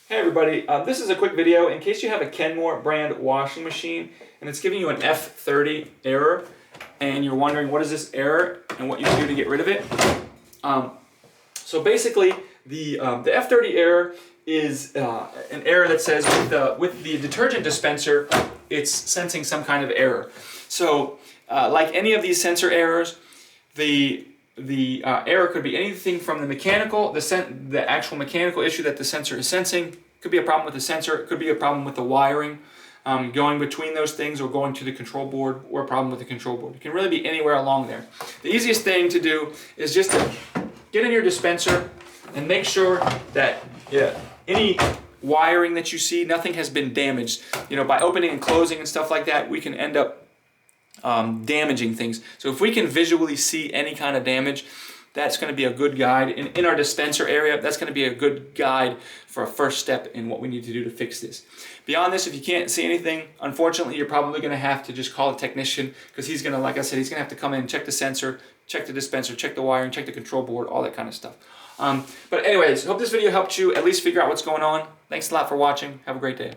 Hey everybody, this is a quick video in case you have a Kenmore brand washing machine and it's giving you an F30 error and you're wondering what is this error and what you can do to get rid of it. So basically the F30 error is an error that says with the detergent dispenser it's sensing some kind of error. So like any of these sensor errors, the error could be anything from the mechanical, the actual mechanical issue that the sensor is sensing. Could be a problem with the sensor. It could be a problem with the wiring going between those things, or going to the control board, or a problem with the control board. It can really be anywhere along there. The easiest thing to do is just to get in your dispenser and make sure that any wiring that you see, nothing has been damaged. You know, by opening and closing and stuff like that, we can end up damaging things. So if we can visually see any kind of damage, that's going to be a good guide. In our dispenser area, that's going to be a good guide for a first step in what we need to do to fix this. Beyond this, if you can't see anything, unfortunately, you're probably going to have to just call a technician, because he's going to, like I said, he's going to have to come in, check the sensor, check the dispenser, check the wiring, check the control board, all that kind of stuff. But anyways, hope this video helped you at least figure out what's going on. Thanks a lot for watching. Have a great day.